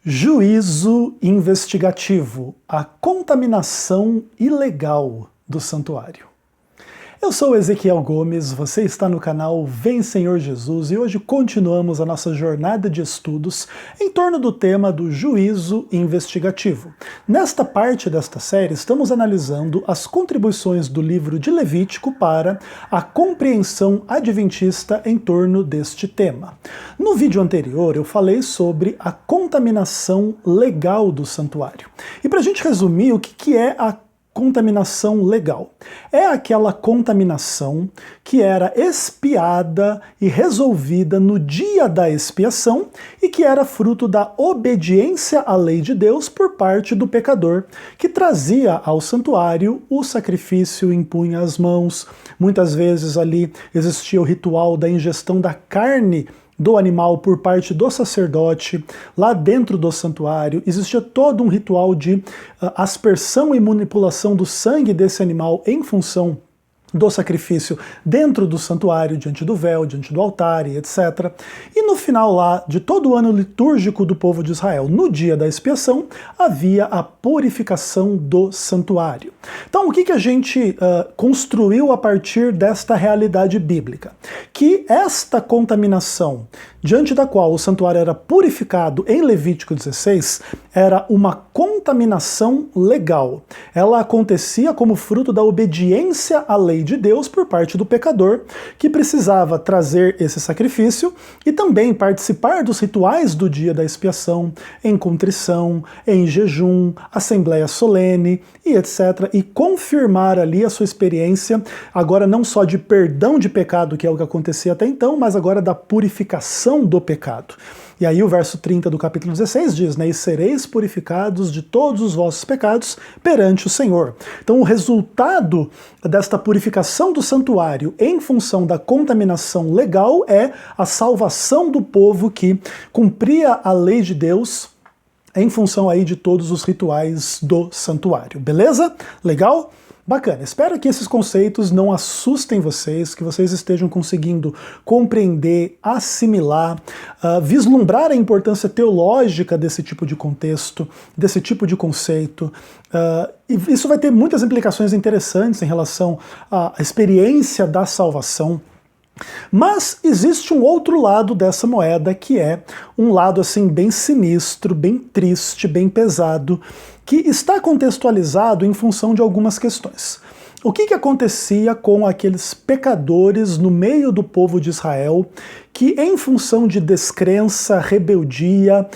Juízo investigativo, a contaminação ilegal do santuário. Eu sou Ezequiel Gomes, você está no canal Vem Senhor Jesus e hoje continuamos a nossa jornada de estudos em torno do tema do juízo investigativo. Nesta parte desta série estamos analisando as contribuições do livro de Levítico para a compreensão adventista em torno deste tema. No vídeo anterior eu falei sobre a contaminação legal do santuário. E para a gente resumir, o que é a contaminação legal? É aquela contaminação que era expiada e resolvida no dia da expiação e que era fruto da obediência à lei de Deus por parte do pecador, que trazia ao santuário o sacrifício, impunha as mãos, muitas vezes ali existia o ritual da ingestão da carne do animal por parte do sacerdote, lá dentro do santuário, existia todo um ritual de aspersão e manipulação do sangue desse animal em função do sacrifício dentro do santuário, diante do véu, diante do altar e etc. E no final lá de todo o ano litúrgico do povo de Israel, no dia da expiação, havia a purificação do santuário. Então o que a gente construiu a partir desta realidade bíblica? Que esta contaminação, diante da qual o santuário era purificado em Levítico 16, era uma contaminação legal. Ela acontecia como fruto da obediência à lei de Deus por parte do pecador, que precisava trazer esse sacrifício e também participar dos rituais do dia da expiação, em contrição, em jejum, assembleia solene e etc. E confirmar ali a sua experiência, agora não só de perdão de pecado, que é o que acontecia até então, mas agora da purificação do pecado. E aí o verso 30 do capítulo 16 diz, né, e sereis purificados de todos os vossos pecados perante o Senhor. Então o resultado desta purificação do santuário em função da contaminação legal é a salvação do povo que cumpria a lei de Deus em função aí de todos os rituais do santuário. Beleza? Legal? Bacana, espero que esses conceitos não assustem vocês, que vocês estejam conseguindo compreender, assimilar, vislumbrar a importância teológica desse tipo de contexto, desse tipo de conceito. E isso vai ter muitas implicações interessantes em relação à experiência da salvação. Mas existe um outro lado dessa moeda, que é um lado assim bem sinistro, bem triste, bem pesado, que está contextualizado em função de algumas questões. O que acontecia com aqueles pecadores no meio do povo de Israel que, em função de descrença, rebeldia,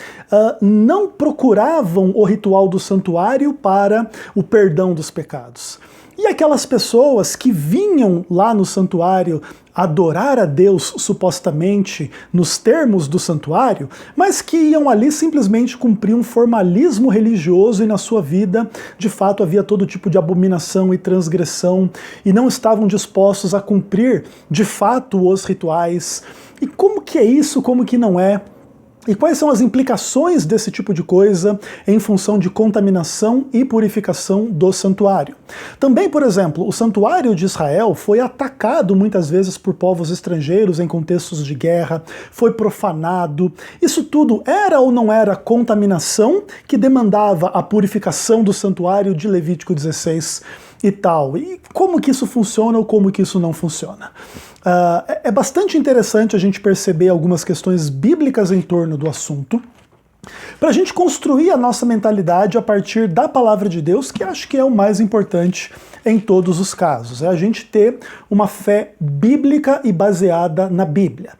não procuravam o ritual do santuário para o perdão dos pecados? E aquelas pessoas que vinham lá no santuário adorar a Deus supostamente nos termos do santuário, mas que iam ali simplesmente cumprir um formalismo religioso e na sua vida de fato havia todo tipo de abominação e transgressão e não estavam dispostos a cumprir de fato os rituais. E como que é isso, como que não é? E quais são as implicações desse tipo de coisa em função de contaminação e purificação do santuário? Também, por exemplo, o santuário de Israel foi atacado muitas vezes por povos estrangeiros em contextos de guerra, foi profanado. Isso tudo era ou não era contaminação que demandava a purificação do santuário de Levítico 16 e tal? E como que isso funciona ou como que isso não funciona? É bastante interessante a gente perceber algumas questões bíblicas em torno do assunto, para a gente construir a nossa mentalidade a partir da palavra de Deus, que acho que é o mais importante em todos os casos. É a gente ter uma fé bíblica e baseada na Bíblia.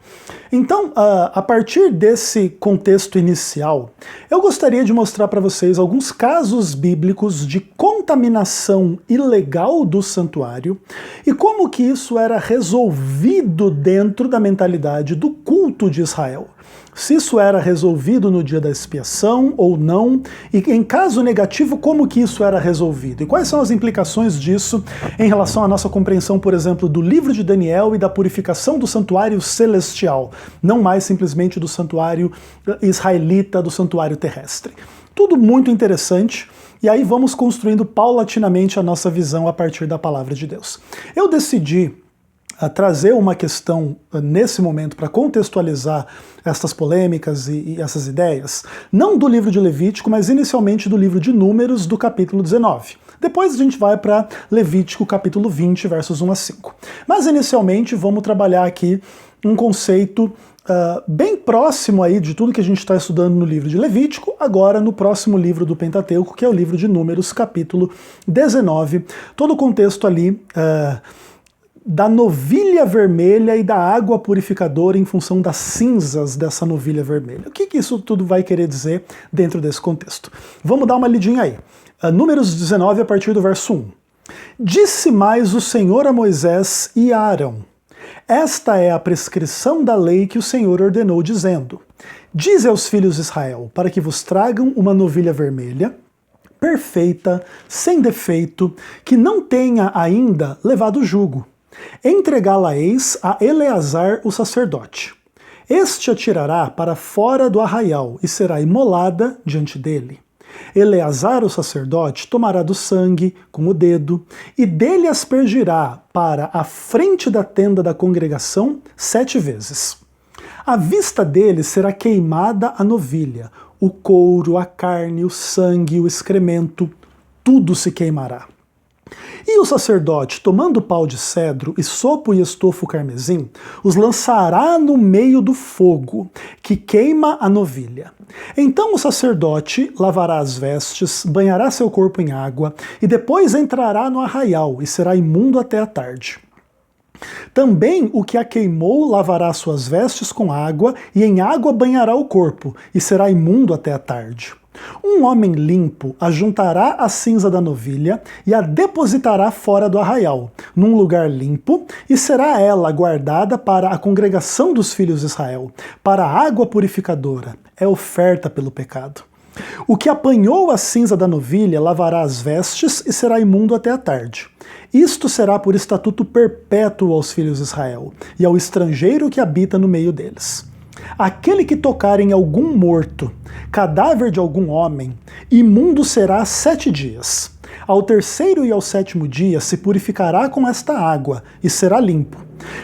Então, a partir desse contexto inicial, eu gostaria de mostrar para vocês alguns casos bíblicos de contaminação ilegal do santuário e como que isso era resolvido dentro da mentalidade do culto de Israel. Se isso era resolvido no dia da expiação ou não, e em caso negativo, como que isso era resolvido? E quais são as implicações disso em relação à nossa compreensão, por exemplo, do livro de Daniel e da purificação do santuário celestial, não mais simplesmente do santuário israelita, do santuário terrestre. Tudo muito interessante, e aí vamos construindo paulatinamente a nossa visão a partir da palavra de Deus. Eu decidi trazer uma questão nesse momento para contextualizar essas polêmicas e essas ideias, não do livro de Levítico, mas inicialmente do livro de Números, do capítulo 19. Depois a gente vai para Levítico, capítulo 20, versos 1 a 5. Mas inicialmente vamos trabalhar aqui um conceito bem próximo aí de tudo que a gente está estudando no livro de Levítico, agora no próximo livro do Pentateuco, que é o livro de Números, capítulo 19. Todo o contexto ali da novilha vermelha e da água purificadora em função das cinzas dessa novilha vermelha. O que isso tudo vai querer dizer dentro desse contexto? Vamos dar uma lidinha aí. Números 19, a partir do verso 1. Disse mais o Senhor a Moisés e a Arão: esta é a prescrição da lei que o Senhor ordenou, dizendo: dize aos filhos de Israel, para que vos tragam uma novilha vermelha, perfeita, sem defeito, que não tenha ainda levado jugo. Entregá-la-eis a Eleazar o sacerdote. Este a tirará para fora do arraial e será imolada diante dele. Eleazar o sacerdote tomará do sangue com o dedo e dele aspergirá para a frente da tenda da congregação 7 vezes. À vista dele será queimada a novilha, o couro, a carne, o sangue, o excremento, tudo se queimará. E o sacerdote, tomando pau de cedro e sopo e estofo carmesim, os lançará no meio do fogo, que queima a novilha. Então o sacerdote lavará as vestes, banhará seu corpo em água, e depois entrará no arraial, e será imundo até a tarde. Também o que a queimou lavará suas vestes com água, e em água banhará o corpo, e será imundo até a tarde. Um homem limpo ajuntará a cinza da novilha e a depositará fora do arraial, num lugar limpo, e será ela guardada para a congregação dos filhos de Israel, para a água purificadora, é oferta pelo pecado. O que apanhou a cinza da novilha lavará as vestes e será imundo até a tarde. Isto será por estatuto perpétuo aos filhos de Israel, e ao estrangeiro que habita no meio deles. Aquele que tocar em algum morto, cadáver de algum homem, imundo será 7 dias. Ao terceiro e ao 7º dia se purificará com esta água, e será limpo.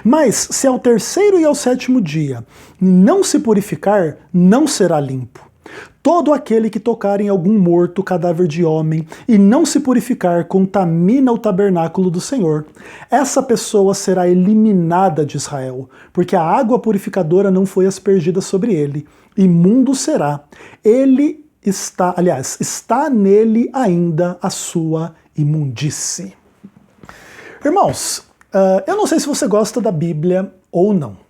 Mas se ao terceiro e ao 7º dia não se purificar, não será limpo. Todo aquele que tocar em algum morto, cadáver de homem, e não se purificar, contamina o tabernáculo do Senhor. Essa pessoa será eliminada de Israel, porque a água purificadora não foi aspergida sobre ele. Imundo será. Ele está nele ainda a sua imundície. Irmãos, eu não sei se você gosta da Bíblia ou não.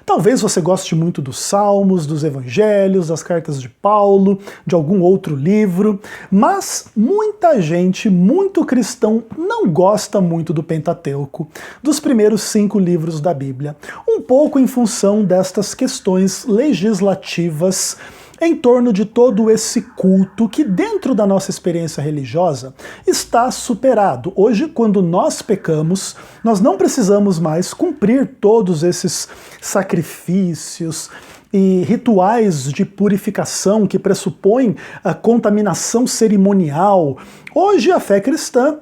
Talvez você goste muito dos Salmos, dos Evangelhos, das cartas de Paulo, de algum outro livro, mas muita gente, muito cristão, não gosta muito do Pentateuco, dos primeiros 5 livros da Bíblia, um pouco em função destas questões legislativas em torno de todo esse culto que dentro da nossa experiência religiosa está superado. Hoje, quando nós pecamos, nós não precisamos mais cumprir todos esses sacrifícios e rituais de purificação que pressupõem a contaminação cerimonial. Hoje a fé cristã,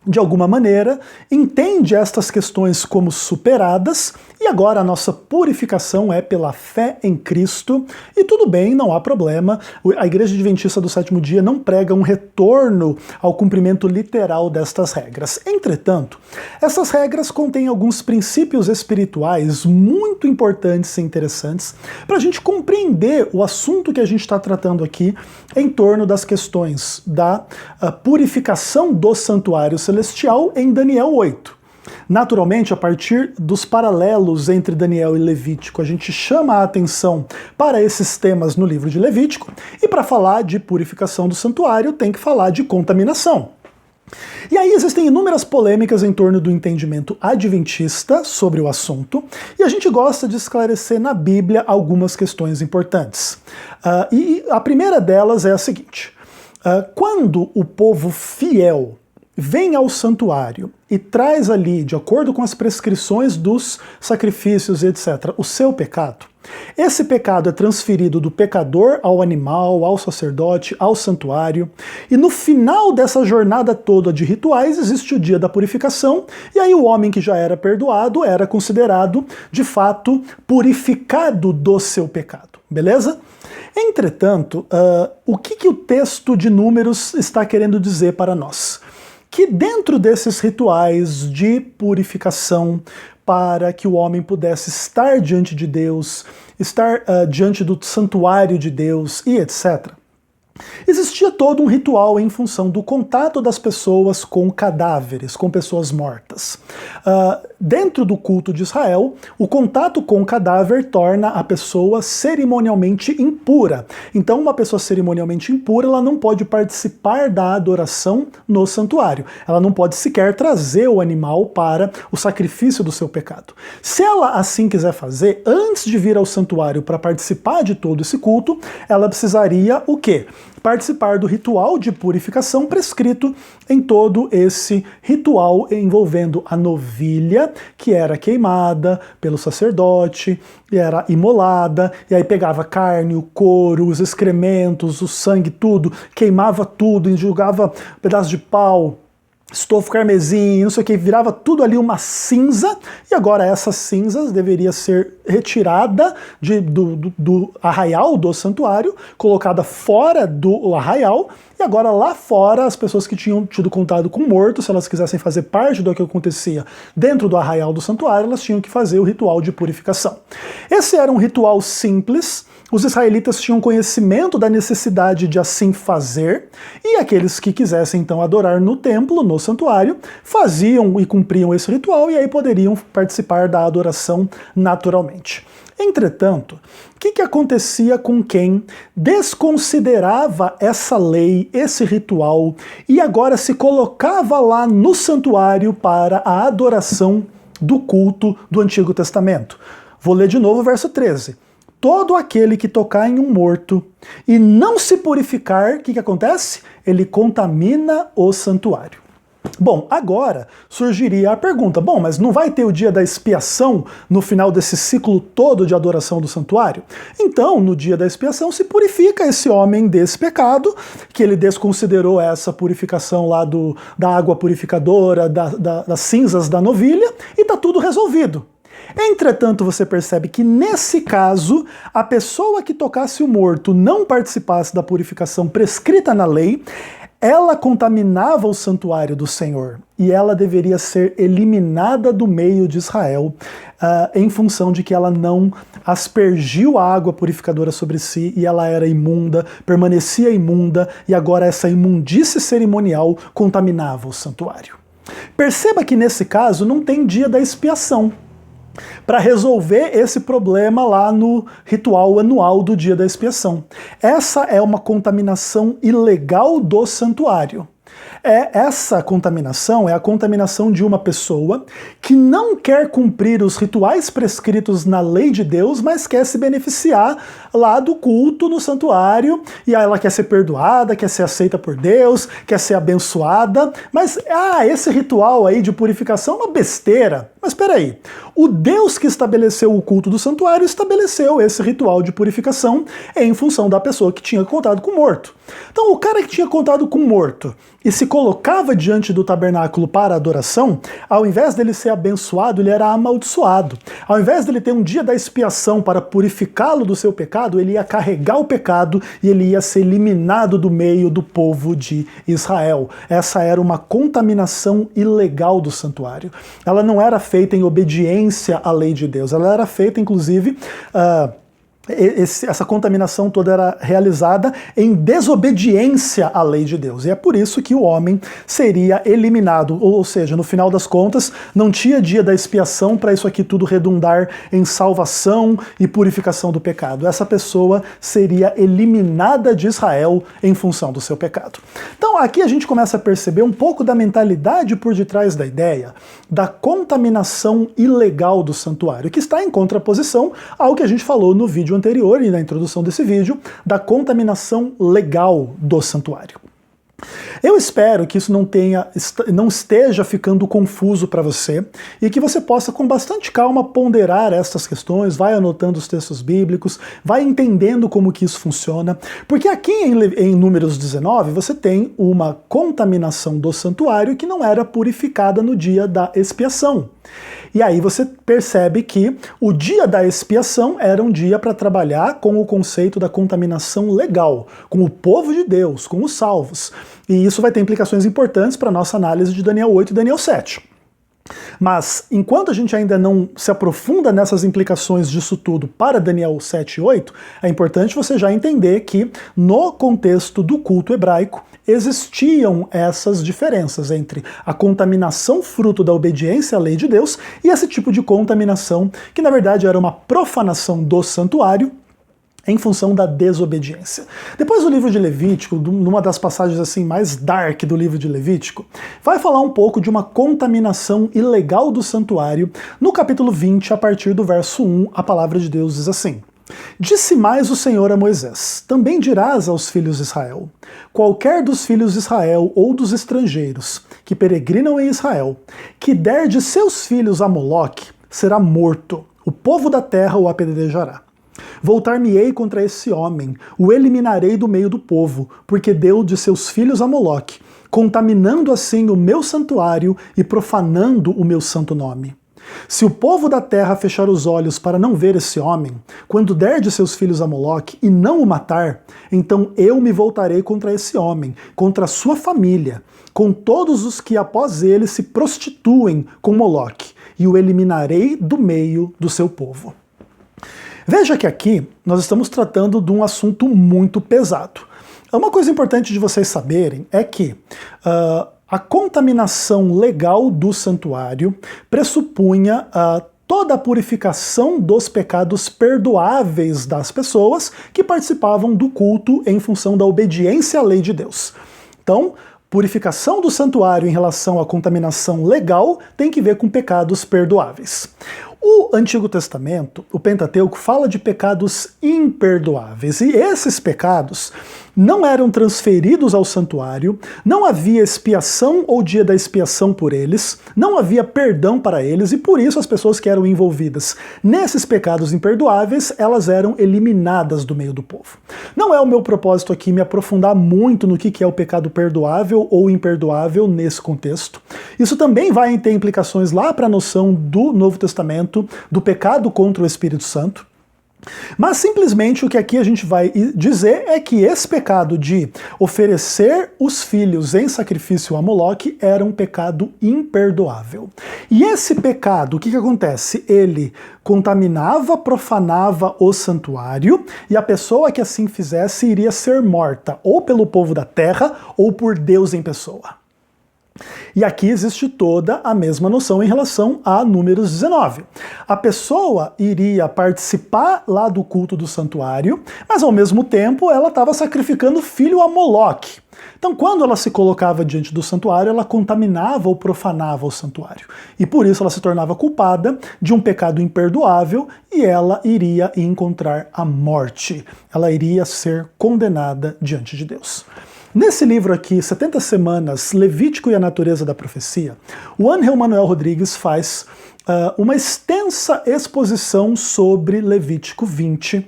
de alguma maneira, entende estas questões como superadas e agora a nossa purificação é pela fé em Cristo e tudo bem, não há problema. A Igreja Adventista do 7º Dia não prega um retorno ao cumprimento literal destas regras. Entretanto, essas regras contêm alguns princípios espirituais muito importantes e interessantes para a gente compreender o assunto que a gente está tratando aqui em torno das questões da purificação do santuário celestial em Daniel 8. Naturalmente, a partir dos paralelos entre Daniel e Levítico, a gente chama a atenção para esses temas no livro de Levítico, e para falar de purificação do santuário tem que falar de contaminação. E aí existem inúmeras polêmicas em torno do entendimento adventista sobre o assunto, e a gente gosta de esclarecer na Bíblia algumas questões importantes. E a primeira delas é a seguinte: quando o povo fiel vem ao santuário e traz ali, de acordo com as prescrições dos sacrifícios, etc., o seu pecado, esse pecado é transferido do pecador ao animal, ao sacerdote, ao santuário, e no final dessa jornada toda de rituais existe o dia da purificação, e aí o homem que já era perdoado era considerado, de fato, purificado do seu pecado, beleza? Entretanto, o que o texto de Números está querendo dizer para nós? Que dentro desses rituais de purificação, para que o homem pudesse estar diante de Deus, estar diante do santuário de Deus e etc., existia todo um ritual em função do contato das pessoas com cadáveres, com pessoas mortas. Dentro do culto de Israel, o contato com o cadáver torna a pessoa cerimonialmente impura. Então, uma pessoa cerimonialmente impura, ela não pode participar da adoração no santuário. Ela não pode sequer trazer o animal para o sacrifício do seu pecado. Se ela assim quiser fazer, antes de vir ao santuário para participar de todo esse culto, ela precisaria o quê? Participar do ritual de purificação prescrito em todo esse ritual envolvendo a novilha, que era queimada pelo sacerdote, e era imolada, e aí pegava a carne, o couro, os excrementos, o sangue, tudo, queimava tudo, jogava pedaço de pau, estofo carmesim, não sei o que, virava tudo ali uma cinza, e agora essas cinzas deveria ser retirada do arraial do santuário, colocada fora do arraial, e agora lá fora as pessoas que tinham tido contato com o morto, se elas quisessem fazer parte do que acontecia dentro do arraial do santuário, elas tinham que fazer o ritual de purificação. Esse era um ritual simples, os israelitas tinham conhecimento da necessidade de assim fazer, e aqueles que quisessem então adorar no templo, no santuário, faziam e cumpriam esse ritual, e aí poderiam participar da adoração naturalmente. Entretanto, o que acontecia com quem desconsiderava essa lei, esse ritual, e agora se colocava lá no santuário para a adoração do culto do Antigo Testamento? Vou ler de novo o verso 13. Todo aquele que tocar em um morto e não se purificar, o que acontece? Ele contamina o santuário. Bom, agora surgiria a pergunta, bom, mas não vai ter o dia da expiação no final desse ciclo todo de adoração do santuário? Então, no dia da expiação se purifica esse homem desse pecado, que ele desconsiderou essa purificação lá da água purificadora, das cinzas da novilha, e tá tudo resolvido. Entretanto, você percebe que nesse caso, a pessoa que tocasse o morto não participasse da purificação prescrita na lei, ela contaminava o santuário do Senhor e ela deveria ser eliminada do meio de Israel em função de que ela não aspergiu a água purificadora sobre si e ela era imunda, permanecia imunda e agora essa imundície cerimonial contaminava o santuário. Perceba que nesse caso não tem dia da expiação para resolver esse problema lá no ritual anual do dia da expiação. Essa é uma contaminação ilegal do santuário. Essa contaminação é a contaminação de uma pessoa que não quer cumprir os rituais prescritos na lei de Deus, mas quer se beneficiar lá do culto no santuário, e aí ela quer ser perdoada, quer ser aceita por Deus, quer ser abençoada, mas esse ritual aí de purificação é uma besteira. Mas espera aí, o Deus que estabeleceu o culto do santuário estabeleceu esse ritual de purificação em função da pessoa que tinha contato com o morto. Então o cara que tinha contato com o morto e se colocava diante do tabernáculo para adoração, ao invés dele ser abençoado, ele era amaldiçoado. Ao invés dele ter um dia da expiação para purificá-lo do seu pecado, ele ia carregar o pecado e ele ia ser eliminado do meio do povo de Israel. Essa era uma contaminação ilegal do santuário. Ela não era feita em obediência à lei de Deus, ela era feita, inclusive, essa contaminação toda era realizada em desobediência à lei de Deus. E é por isso que o homem seria eliminado, ou seja, no final das contas, não tinha dia da expiação para isso aqui tudo redundar em salvação e purificação do pecado. Essa pessoa seria eliminada de Israel em função do seu pecado. Então aqui a gente começa a perceber um pouco da mentalidade por detrás da ideia da contaminação ilegal do santuário, que está em contraposição ao que a gente falou no vídeo anterior e na introdução desse vídeo, da contaminação legal do santuário. Eu espero que isso não esteja ficando confuso para você e que você possa com bastante calma ponderar estas questões, vai anotando os textos bíblicos, vai entendendo como que isso funciona, porque aqui em Números 19 você tem uma contaminação do santuário que não era purificada no dia da expiação. E aí você percebe que o dia da expiação era um dia para trabalhar com o conceito da contaminação legal, com o povo de Deus, com os salvos. E isso vai ter implicações importantes para a nossa análise de Daniel 8 e Daniel 7. Mas, enquanto a gente ainda não se aprofunda nessas implicações disso tudo para Daniel 7 e 8, é importante você já entender que, no contexto do culto hebraico, existiam essas diferenças entre a contaminação fruto da obediência à lei de Deus e esse tipo de contaminação que, na verdade, era uma profanação do santuário, em função da desobediência. Depois do livro de Levítico, numa das passagens assim mais dark do livro de Levítico, vai falar um pouco de uma contaminação ilegal do santuário. No capítulo 20, a partir do verso 1, a palavra de Deus diz assim: Disse mais o Senhor a Moisés: Também dirás aos filhos de Israel: Qualquer dos filhos de Israel ou dos estrangeiros que peregrinam em Israel, que der de seus filhos a Moloque, será morto. O povo da terra o apedrejará. Voltar-me-ei contra esse homem, o eliminarei do meio do povo, porque deu de seus filhos a Moloque, contaminando assim o meu santuário e profanando o meu santo nome. Se o povo da terra fechar os olhos para não ver esse homem, quando der de seus filhos a Moloque e não o matar, então eu me voltarei contra esse homem, contra a sua família, com todos os que após ele se prostituem com Moloque, e o eliminarei do meio do seu povo. Veja que aqui nós estamos tratando de um assunto muito pesado. Uma coisa importante de vocês saberem é que a contaminação legal do santuário pressupunha toda a purificação dos pecados perdoáveis das pessoas que participavam do culto em função da obediência à lei de Deus. Então, purificação do santuário em relação à contaminação legal tem que ver com pecados perdoáveis. O Antigo Testamento, o Pentateuco, fala de pecados imperdoáveis, e esses pecados não eram transferidos ao santuário, não havia expiação ou dia da expiação por eles, não havia perdão para eles, e por isso as pessoas que eram envolvidas nesses pecados imperdoáveis, elas eram eliminadas do meio do povo. Não é o meu propósito aqui me aprofundar muito no que é o pecado perdoável ou imperdoável nesse contexto. Isso também vai ter implicações lá para a noção do Novo Testamento, do pecado contra o Espírito Santo. Mas simplesmente o que aqui a gente vai dizer é que esse pecado de oferecer os filhos em sacrifício a Moloque era um pecado imperdoável. E esse pecado, o que acontece? Ele contaminava, profanava o santuário, e a pessoa que assim fizesse iria ser morta, ou pelo povo da terra, ou por Deus em pessoa. E aqui existe toda a mesma noção em relação a Números 19. A pessoa iria participar lá do culto do santuário, mas ao mesmo tempo ela estava sacrificando filho a Moloque. Então, quando ela se colocava diante do santuário, ela contaminava ou profanava o santuário. E por isso ela se tornava culpada de um pecado imperdoável e ela iria encontrar a morte. Ela iria ser condenada diante de Deus. Nesse livro aqui, 70 Semanas, Levítico e a Natureza da Profecia, o Ángel Manuel Rodrigues faz uma extensa exposição sobre Levítico 20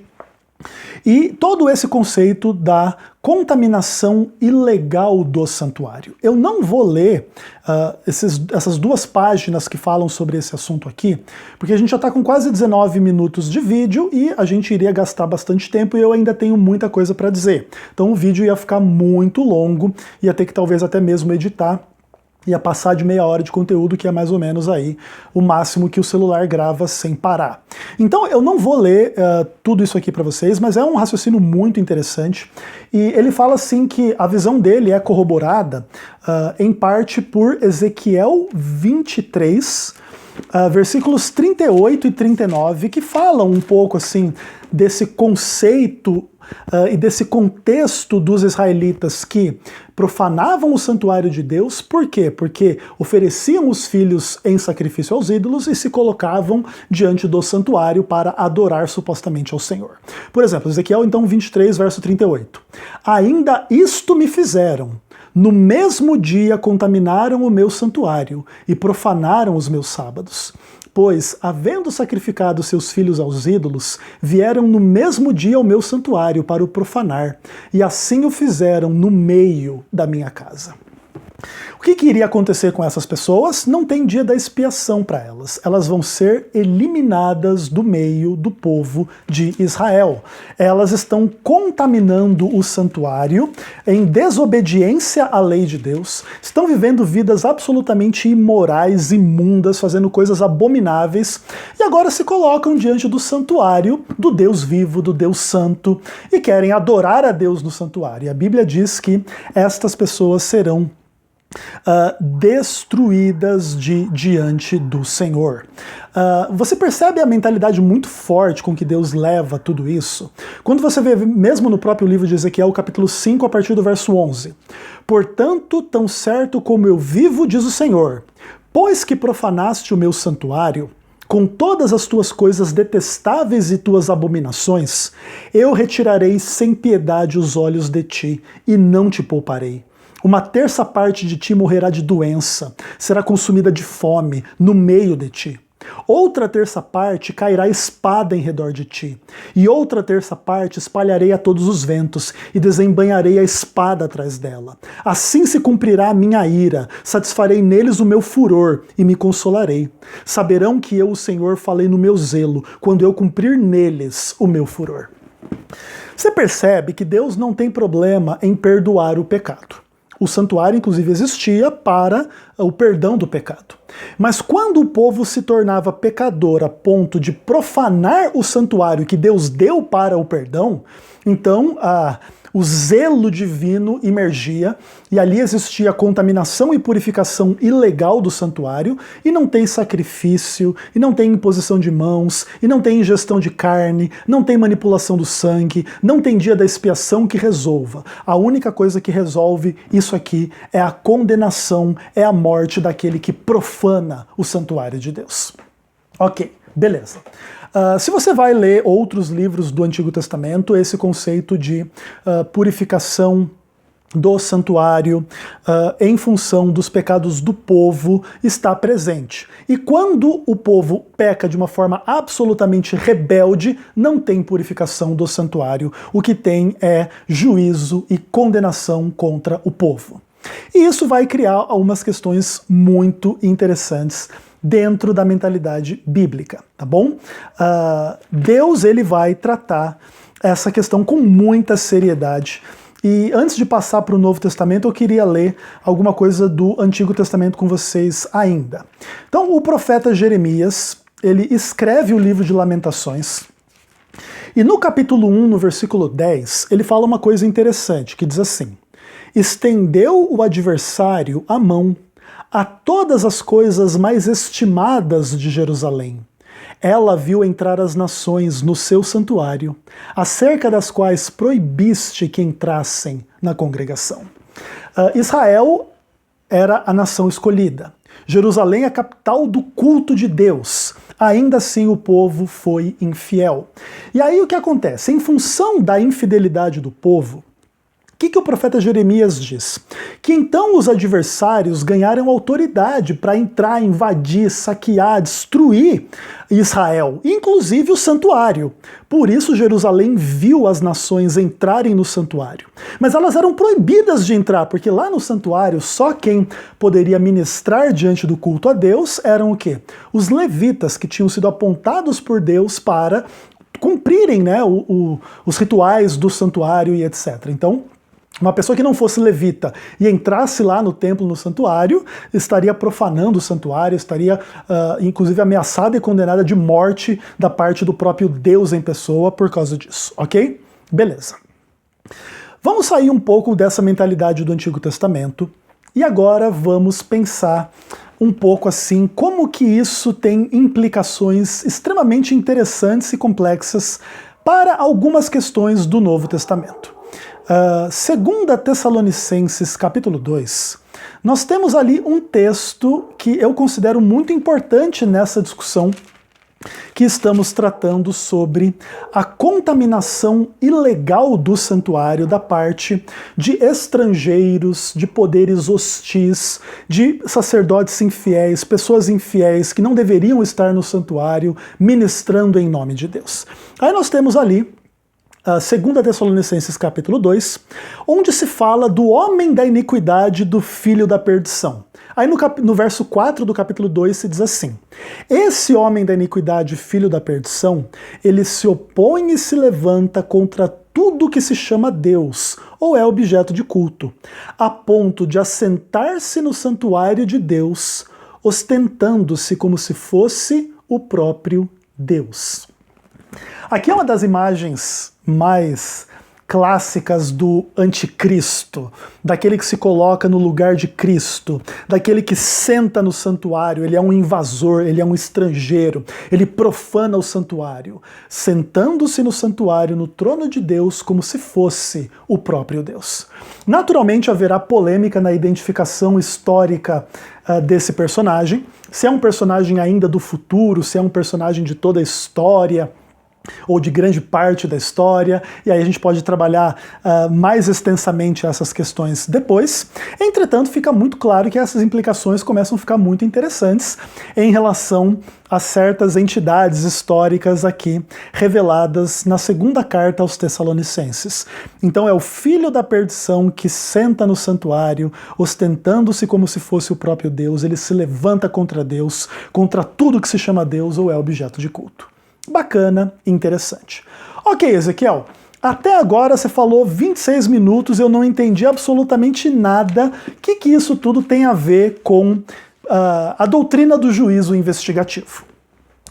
e todo esse conceito da contaminação ilegal do santuário. Eu não vou ler essas duas páginas que falam sobre esse assunto aqui, porque a gente já está com quase 19 minutos de vídeo e a gente iria gastar bastante tempo e eu ainda tenho muita coisa para dizer. Então o vídeo ia ficar muito longo, ia ter que talvez até mesmo editar, ia passar de meia hora de conteúdo, que é mais ou menos aí o máximo que o celular grava sem parar. Então eu não vou ler tudo isso aqui para vocês, mas é um raciocínio muito interessante. E ele fala assim que a visão dele é corroborada em parte por Ezequiel 23, versículos 38 e 39, que falam um pouco assim desse conceito e desse contexto dos israelitas que profanavam o santuário de Deus. Por quê? Porque ofereciam os filhos em sacrifício aos ídolos e se colocavam diante do santuário para adorar supostamente ao Senhor. Por exemplo, Ezequiel então 23, verso 38. Ainda isto me fizeram, No mesmo dia contaminaram o meu santuário e profanaram os meus sábados. Pois, havendo sacrificado seus filhos aos ídolos, vieram no mesmo dia ao meu santuário para o profanar, e assim o fizeram no meio da minha casa. O que iria acontecer com essas pessoas? Não tem dia da expiação para elas. Elas vão ser eliminadas do meio do povo de Israel. Elas estão contaminando o santuário em desobediência à lei de Deus, estão vivendo vidas absolutamente imorais, imundas, fazendo coisas abomináveis, e agora se colocam diante do santuário do Deus vivo, do Deus santo, e querem adorar a Deus no santuário. E a Bíblia diz que estas pessoas serão destruídas diante do Senhor. Você percebe a mentalidade muito forte com que Deus leva tudo isso? Quando você vê, mesmo no próprio livro de Ezequiel, capítulo 5, a partir do verso 11. Portanto, tão certo como eu vivo, diz o Senhor, pois que profanaste o meu santuário, com todas as tuas coisas detestáveis e tuas abominações, eu retirarei sem piedade os olhos de ti, e não te pouparei. Uma terça parte de ti morrerá de doença, será consumida de fome no meio de ti. Outra terça parte cairá espada em redor de ti, e outra terça parte espalharei a todos os ventos, e desembainharei a espada atrás dela. Assim se cumprirá a minha ira, satisfarei neles o meu furor, e me consolarei. Saberão que eu, o Senhor, falei no meu zelo, quando eu cumprir neles o meu furor. Você percebe que Deus não tem problema em perdoar o pecado. O santuário, inclusive, existia para o perdão do pecado. Mas quando o povo se tornava pecador a ponto de profanar o santuário que Deus deu para o perdão, então o zelo divino emergia, e ali existia a contaminação e purificação ilegal do santuário, e não tem sacrifício, e não tem imposição de mãos, e não tem ingestão de carne, não tem manipulação do sangue, não tem dia da expiação que resolva. A única coisa que resolve isso aqui é a condenação, é a morte daquele que profana o santuário de Deus. Ok, beleza. Se você vai ler outros livros do Antigo Testamento, esse conceito de purificação do santuário em função dos pecados do povo está presente. E quando o povo peca de uma forma absolutamente rebelde, não tem purificação do santuário. O que tem é juízo e condenação contra o povo. E isso vai criar algumas questões muito interessantes dentro da mentalidade bíblica, tá bom? Deus, ele vai tratar essa questão com muita seriedade. E antes de passar para o Novo Testamento, eu queria ler alguma coisa do Antigo Testamento com vocês ainda. Então, o profeta Jeremias, ele escreve o livro de Lamentações, e no capítulo 1, no versículo 10, ele fala uma coisa interessante, que diz assim: estendeu o adversário a mão a todas as coisas mais estimadas de Jerusalém. Ela viu entrar as nações no seu santuário, acerca das quais proibiste que entrassem na congregação. Israel era a nação escolhida. Jerusalém é a capital do culto de Deus. Ainda assim o povo foi infiel. E aí o que acontece? Em função da infidelidade do povo, o que o profeta Jeremias diz? Que então os adversários ganharam autoridade para entrar, invadir, saquear, destruir Israel, inclusive o santuário. Por isso Jerusalém viu as nações entrarem no santuário. Mas elas eram proibidas de entrar, porque lá no santuário só quem poderia ministrar diante do culto a Deus eram o quê? Os levitas, que tinham sido apontados por Deus para cumprirem, né, os rituais do santuário e etc. Então, uma pessoa que não fosse levita e entrasse lá no templo, no santuário, estaria profanando o santuário, estaria inclusive ameaçada e condenada de morte da parte do próprio Deus em pessoa por causa disso, ok? Beleza. Vamos sair um pouco dessa mentalidade do Antigo Testamento e agora vamos pensar um pouco assim, como que isso tem implicações extremamente interessantes e complexas para algumas questões do Novo Testamento. 2 Tessalonicenses capítulo 2, nós temos ali um texto que eu considero muito importante nessa discussão, que estamos tratando sobre a contaminação ilegal do santuário da parte de estrangeiros, de poderes hostis, de sacerdotes infiéis, pessoas infiéis que não deveriam estar no santuário ministrando em nome de Deus. Aí nós temos ali 2 Tessalonicenses capítulo 2, onde se fala do homem da iniquidade, do filho da perdição. Aí no verso 4 do capítulo 2 se diz assim: esse homem da iniquidade, filho da perdição, ele se opõe e se levanta contra tudo que se chama Deus, ou é objeto de culto, a ponto de assentar-se no santuário de Deus, ostentando-se como se fosse o próprio Deus. Aqui é uma das imagens mais clássicas do anticristo, daquele que se coloca no lugar de Cristo, daquele que senta no santuário, ele é um invasor, ele é um estrangeiro, ele profana o santuário, sentando-se no santuário, no trono de Deus, como se fosse o próprio Deus. Naturalmente haverá polêmica na identificação histórica desse personagem, se é um personagem ainda do futuro, se é um personagem de toda a história, ou de grande parte da história, e aí a gente pode trabalhar mais extensamente essas questões depois. Entretanto, fica muito claro que essas implicações começam a ficar muito interessantes em relação a certas entidades históricas aqui reveladas na segunda carta aos Tessalonicenses. Então é o filho da perdição que senta no santuário, ostentando-se como se fosse o próprio Deus, ele se levanta contra Deus, contra tudo que se chama Deus ou é objeto de culto. Bacana, interessante. Ok, Ezequiel, até agora você falou 26 minutos, eu não entendi absolutamente nada. O que isso tudo tem a ver com a doutrina do juízo investigativo?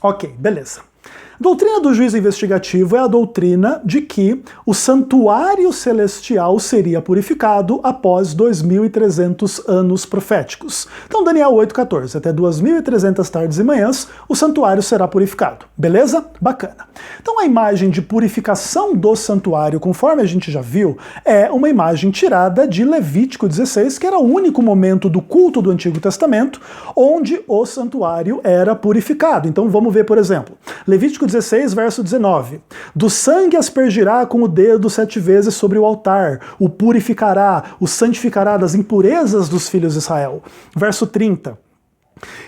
Ok, beleza. A doutrina do juízo investigativo é a doutrina de que o santuário celestial seria purificado após 2.300 anos proféticos. Então, Daniel 8,14, até 2.300 tardes e manhãs, o santuário será purificado. Beleza? Bacana. Então, a imagem de purificação do santuário, conforme a gente já viu, é uma imagem tirada de Levítico 16, que era o único momento do culto do Antigo Testamento onde o santuário era purificado. Então, vamos ver, por exemplo, Levítico 16, verso 19. Do sangue aspergirá com o dedo 7 vezes sobre o altar, o purificará, o santificará das impurezas dos filhos de Israel. Verso 30.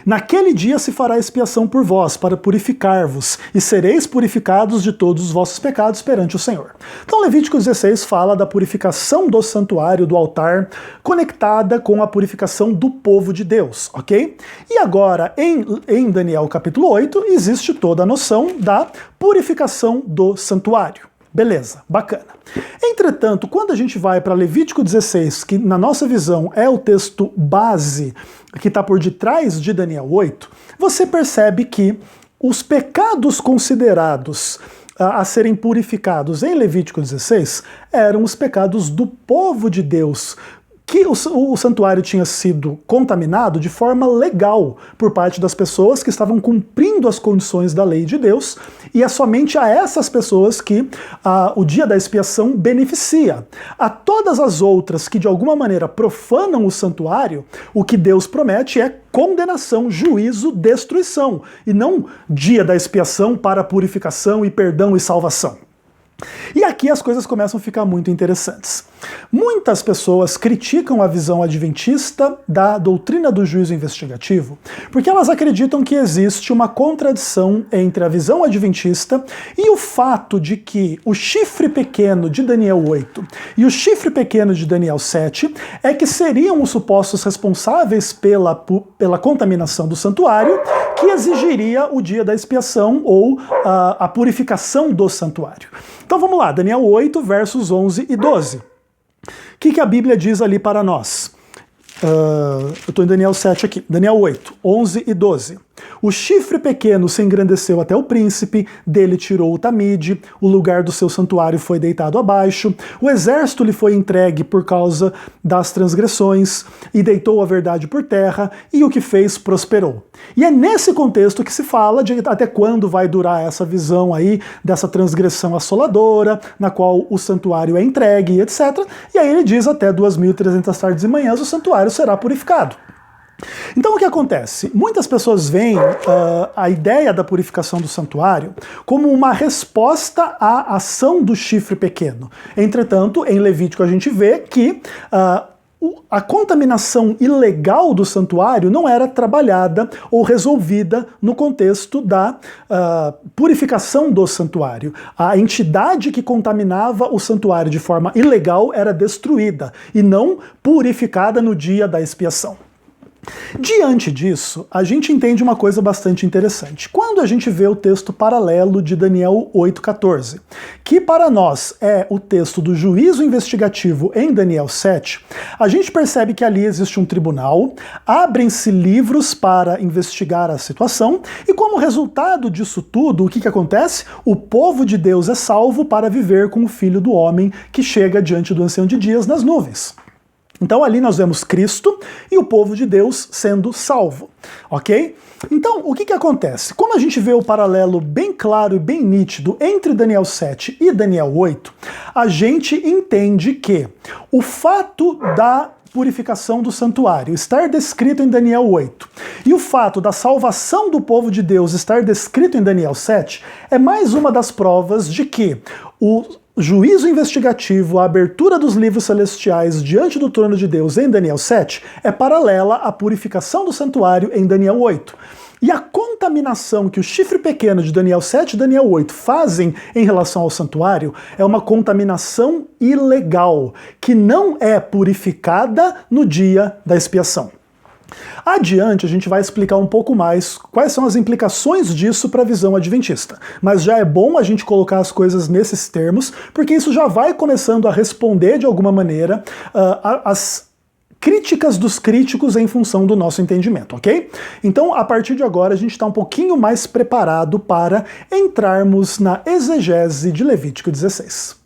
Naquele dia se fará expiação por vós, para purificar-vos, e sereis purificados de todos os vossos pecados perante o Senhor. Então Levítico 16 fala da purificação do santuário, do altar, conectada com a purificação do povo de Deus, ok? E agora, em Daniel capítulo 8, existe toda a noção da purificação do santuário. Beleza, bacana. Entretanto, quando a gente vai para Levítico 16, que na nossa visão é o texto base que está por detrás de Daniel 8, você percebe que os pecados considerados a serem purificados em Levítico 16 eram os pecados do povo de Deus, que o santuário tinha sido contaminado de forma legal por parte das pessoas que estavam cumprindo as condições da lei de Deus, e é somente a essas pessoas que o dia da expiação beneficia. A todas as outras que de alguma maneira profanam o santuário, o que Deus promete é condenação, juízo, destruição, e não dia da expiação para purificação e perdão e salvação. E aqui as coisas começam a ficar muito interessantes. Muitas pessoas criticam a visão adventista da doutrina do juízo investigativo porque elas acreditam que existe uma contradição entre a visão adventista e o fato de que o chifre pequeno de Daniel 8 e o chifre pequeno de Daniel 7 é que seriam os supostos responsáveis pela contaminação do santuário, que exigiria o dia da expiação ou a purificação do santuário. Então vamos lá, Daniel 8, versos 11 e 12. O que a Bíblia diz ali para nós? Eu estou em Daniel 7 aqui. Daniel 8, 11 e 12. O chifre pequeno se engrandeceu até o príncipe, dele tirou o tamide, o lugar do seu santuário foi deitado abaixo, o exército lhe foi entregue por causa das transgressões, e deitou a verdade por terra, e o que fez prosperou. E é nesse contexto que se fala de até quando vai durar essa visão aí, dessa transgressão assoladora, na qual o santuário é entregue, etc. E aí ele diz até 2.300 tardes e manhãs o santuário será purificado. Então o que acontece? Muitas pessoas veem a ideia da purificação do santuário como uma resposta à ação do chifre pequeno. Entretanto, em Levítico a gente vê que a contaminação ilegal do santuário não era trabalhada ou resolvida no contexto da purificação do santuário. A entidade que contaminava o santuário de forma ilegal era destruída e não purificada no dia da expiação. Diante disso, a gente entende uma coisa bastante interessante. Quando a gente vê o texto paralelo de Daniel 8,14, que para nós é o texto do juízo investigativo em Daniel 7, a gente percebe que ali existe um tribunal, abrem-se livros para investigar a situação, e como resultado disso tudo, o que acontece? O povo de Deus é salvo para viver com o Filho do Homem que chega diante do Ancião de Dias nas nuvens. Então ali nós vemos Cristo e o povo de Deus sendo salvo, ok? Então o que acontece? Como a gente vê o paralelo bem claro e bem nítido entre Daniel 7 e Daniel 8, a gente entende que o fato da purificação do santuário estar descrito em Daniel 8 e o fato da salvação do povo de Deus estar descrito em Daniel 7 é mais uma das provas de que o juízo investigativo, a abertura dos livros celestiais diante do trono de Deus em Daniel 7 é paralela à purificação do santuário em Daniel 8. E a contaminação que o chifre pequeno de Daniel 7 e Daniel 8 fazem em relação ao santuário é uma contaminação ilegal, que não é purificada no dia da expiação. Adiante, a gente vai explicar um pouco mais quais são as implicações disso para a visão adventista. Mas já é bom a gente colocar as coisas nesses termos, porque isso já vai começando a responder de alguma maneira as críticas dos críticos em função do nosso entendimento, ok? Então, a partir de agora, a gente está um pouquinho mais preparado para entrarmos na exegese de Levítico 16.